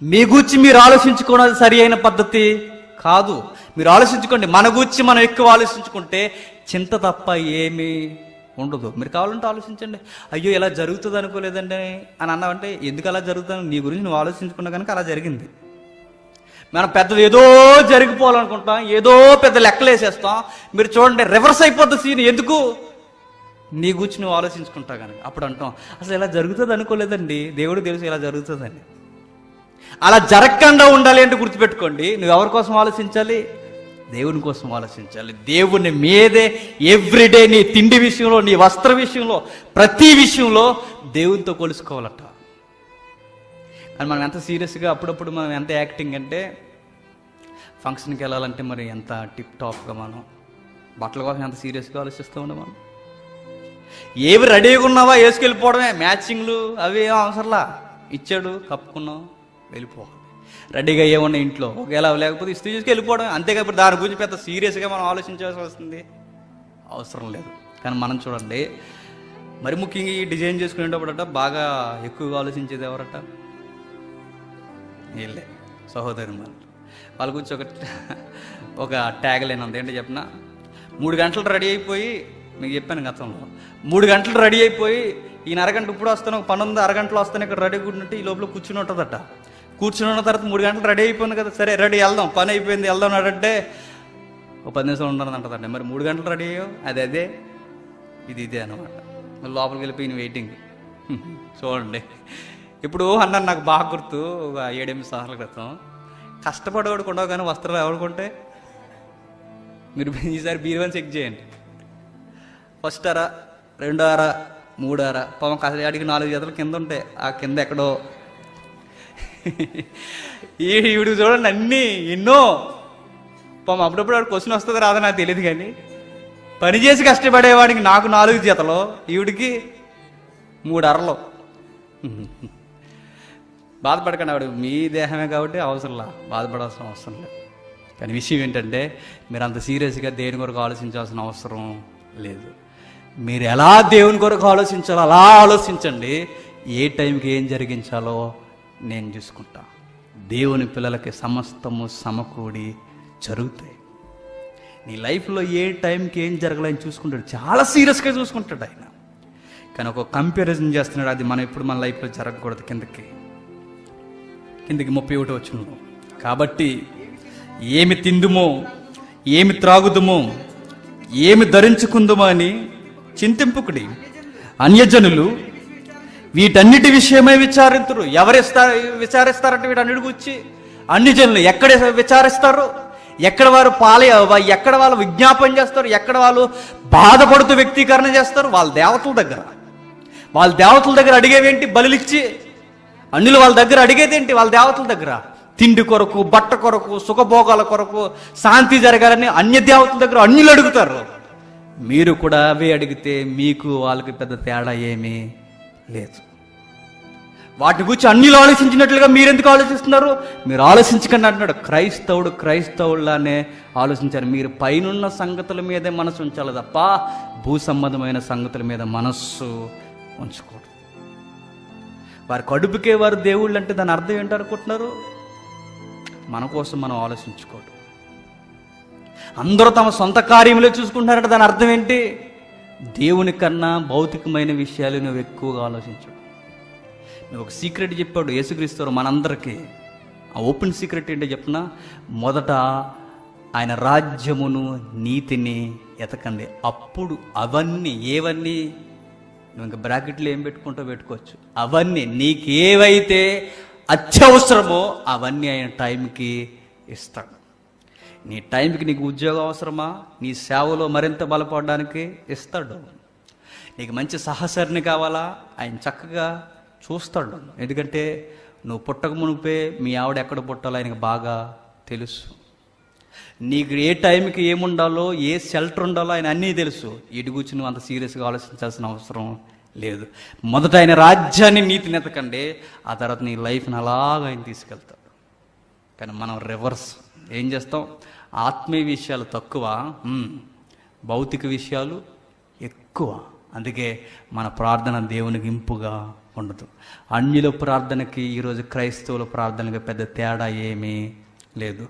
మీ గూర్చి మీరు ఆలోచించుకోవడం సరి అయిన పద్ధతి కాదు. మీరు ఆలోచించుకోండి. మన గూర్చి మనం ఎక్కువ ఆలోచించుకుంటే చింత తప్ప ఏమీ ఉండదు. మీరు కావాలంటే ఆలోచించండి. అయ్యో ఇలా జరుగుతుంది అనుకోలేదండి అని అన్నావంటే, ఎందుకు అలా జరుగుతుంది? నీ గురించి నువ్వు ఆలోచించుకున్నా కనుక అలా జరిగింది. మనం పెద్దది ఏదో జరిగిపోవాలనుకుంటాం, ఏదో పెద్ద లెక్కలు వేసేస్తాం. మీరు చూడండి, రివర్స్ అయిపోద్ది సీన్. ఎందుకు? నీ గురించి నువ్వు ఆలోచించుకుంటా కనుక. అప్పుడు అంటాం, అసలు ఇలా జరుగుతుంది అనుకోలేదండి, దేవుడు తెలుసు ఇలా జరుగుతుందని. అలా జరగకుండా ఉండాలి అంటే గుర్తుపెట్టుకోండి, నువ్వు ఎవరి కోసం ఆలోచించాలి? దేవుని కోసం ఆలోచించాలి. దేవుని మీదే ఎవ్రీడే, నీ తిండి విషయంలో, నీ వస్త్ర విషయంలో, ప్రతి విషయంలో దేవునితో కొలుసుకోవాలట. కానీ మనం ఎంత సీరియస్గా, అప్పుడప్పుడు మనం ఎంత యాక్టింగ్ అంటే, ఫంక్షన్కి వెళ్ళాలంటే మరి ఎంత టిప్ టాప్గా మనం బట్టల కోసం ఎంత సీరియస్గా ఆలోచిస్తూ ఉన్నాం. మనం ఏవి రెడీగా ఉన్నావా వేసుకెళ్ళిపోవడమే. మ్యాచింగ్లు అవి ఏం అవసరంలా, ఇచ్చాడు కప్పుకున్నాం వెళ్ళిపోవాలి. రెడీగా ఏమన్నా ఇంట్లో ఒకవేళ లేకపోతే ఇస్తూ చూసుకు వెళ్ళిపోవడం, అంతేగా. ఇప్పుడు దాని గురించి పెద్ద సీరియస్గా మనం ఆలోచించాల్సి వస్తుంది, అవసరం లేదు. కానీ మనం చూడండి, మరి ముఖ్యంగా ఈ డిజైన్ చేసుకునేటప్పుడట బాగా ఎక్కువగా ఆలోచించేది ఎవరట? వీళ్ళే, సహోదరి. వాళ్ళ గురించి ఒక ట్యాగ్ లైన్ ఉంది. ఏంటో చెప్పిన, 3 గంటలు రెడీ అయిపోయి, మీకు చెప్పాను గతంలో, 3 గంటలు రెడీ అయిపోయి, ఈయన అరగంట ఇప్పుడు వస్తాను, ఒక పని ఉంది, అరగంటలో వస్తాను ఇక్కడ రెడీగా ఉన్నట్టు ఈ లోపల కూర్చుని ఉంటుందట. కూర్చుని ఉన్న తర్వాత 3 గంటలు రెడీ అయిపోయింది కదా, సరే రెడీ వెళ్దాం, పని అయిపోయింది వెళ్దాం అంటే ఒక 10 నిమిషాలు ఉండదు అంటదండి. మరి 3 గంటలు రెడీ అయ్యో, అదే ఇదే అనమాట. లోపలికి వెళ్ళిపోయి వెయిటింగ్. చూడండి, ఇప్పుడు అన్నాను, నాకు బాగా గుర్తు, ఒక 7-8 సంవత్సరాల క్రితం, కష్టపడేవాడు కొండవు కానీ వస్త్రాలు ఎవడుకుంటే, మీరు ఈసారి బీరువాని చెక్ చేయండి. ఫస్ట్ అర, 2 అర, 3 అర, పాపం అడిగి 4 జతలు కింద ఉంటాయి. ఆ కింద ఎక్కడో ఈవిడికి చూడండి అన్నీ ఎన్నో. పాపం అప్పుడప్పుడు వాడు క్వశ్చన్ వస్తుంది రాదా నాకు తెలియదు, కానీ పని చేసి కష్టపడేవాడికి నాకు 4 జతలు, ఈవిడికి 3 అరలు. బాధపడకండి, ఆవిడ మీ దేహమే కాబట్టి అవసరంలా, బాధపడాల్సిన అవసరం లేదు. కానీ విషయం ఏంటంటే, మీరు అంత సీరియస్గా దేవుని కొరకు ఆలోచించాల్సిన అవసరం లేదు. మీరు ఎలా దేవుని కొరకు ఆలోచించాలో అలా ఆలోచించండి. ఏ టైంకి ఏం జరిగించాలో నేను చూసుకుంటా. దేవుని పిల్లలకి సమస్తము సమకూడి జరుగుతాయి. నీ లైఫ్లో ఏ టైంకి ఏం జరగాలని చూసుకుంటాడు, చాలా సీరియస్గా చూసుకుంటాడు ఆయన. కానీ ఒక కంపారిజన్ చేస్తున్నాడు, అది మనం ఇప్పుడు మన లైఫ్లో జరగకూడదు. కిందకి 31 వచనంలో, కాబట్టి ఏమి తిందుమో, ఏమి త్రాగుదుమో, ఏమి ధరించుకుందుమో అని చింతింపుకుడి. అన్యజనులు వీటన్నిటి విషయమై విచారిస్తారు. విచారిస్తారంటే వీటన్నిటి గురించి అన్యజనులు ఎక్కడ విచారిస్తారు? ఎక్కడ వారు ఎక్కడ వాళ్ళు విజ్ఞాపన చేస్తారు? ఎక్కడ వాళ్ళు బాధపడుతూ వ్యక్తీకరణ చేస్తారు? వాళ్ళ దేవతల దగ్గర అడిగేవేంటి? బలులిచ్చి. అన్యులు వాళ్ళ దగ్గర అడిగేదేంటి? వాళ్ళ దేవతల దగ్గర తిండి కొరకు, బట్ట కొరకు, సుఖభోగాల కొరకు, శాంతి జరగాలని అన్య దేవతల దగ్గర అన్యులు అడుగుతారు. మీరు కూడా అవే అడిగితే మీకు వాళ్ళకి పెద్ద తేడా ఏమీ లేదు. వాటి గురించి అన్యులు ఆలోచించినట్లుగా మీరెందుకు ఆలోచిస్తున్నారు? మీరు ఆలోచించకండి అంటున్నాడు. క్రైస్తవులానే ఆలోచించారు. మీరు పైనున్న సంగతుల మీదే మనసు ఉంచాలి తప్ప భూ సంబంధమైన సంగతుల మీద మనస్సు ఉంచకూడదు. వారి కడుపుకే వారు దేవుళ్ళు అంటే దాని అర్థం ఏంటనుకుంటున్నారు? మన కోసం మనం ఆలోచించుకోవడం. అందరూ తమ సొంత కార్యములే చూసుకుంటున్నారంటే దాని అర్థం ఏంటి? దేవుని కన్నా భౌతికమైన విషయాలు నువ్వు ఎక్కువగా ఆలోచించు. నువ్వు ఒక సీక్రెట్ చెప్పాడు యేసుక్రీస్తు మనందరికీ. ఆ ఓపెన్ సీక్రెట్ ఏంటో చెప్పిన, మొదట ఆయన రాజ్యమును నీతిని ఎతకండి, అప్పుడు ఏవన్నీ నువ్వు ఇంకా బ్రాకెట్లు ఏం పెట్టుకోవచ్చు, అవన్నీ నీకేవైతే అత్యవసరమో అవన్నీ ఆయన టైంకి ఇస్తాడు. నీ టైంకి నీకు ఉద్యోగం అవసరమా? నీ సేవలో మరింత బలపడడానికి ఇస్తాడు. నీకు మంచి సహచరిని కావాలా? ఆయన చక్కగా చూస్తాడు. ఎందుకంటే నువ్వు పుట్టక మునిపే మీ ఆవిడ ఎక్కడ పుట్టాలో ఆయనకు బాగా తెలుసు. నీకు ఏ టైంకి ఏముండాలో, ఏ షెల్టర్ ఉండాలో ఆయన అన్నీ తెలుసు. ఇటు కూర్చుని నువ్వు అంత సీరియస్గా ఆలోచించాల్సిన అవసరం లేదు. మొదట ఆయన రాజ్యాన్ని నీతిని ఎతకండి, ఆ తర్వాత నీ లైఫ్ని అలాగా ఆయన తీసుకెళ్తాడు. కానీ మనం రివర్స్ ఏం చేస్తాం? ఆత్మీయ విషయాలు తక్కువ, భౌతిక విషయాలు ఎక్కువ. అందుకే మన ప్రార్థన దేవునికి ఇంపుగా ఉండదు. అన్యుల ప్రార్థనకి ఈరోజు క్రైస్తవుల ప్రార్థనకి పెద్ద తేడా ఏమీ లేదు.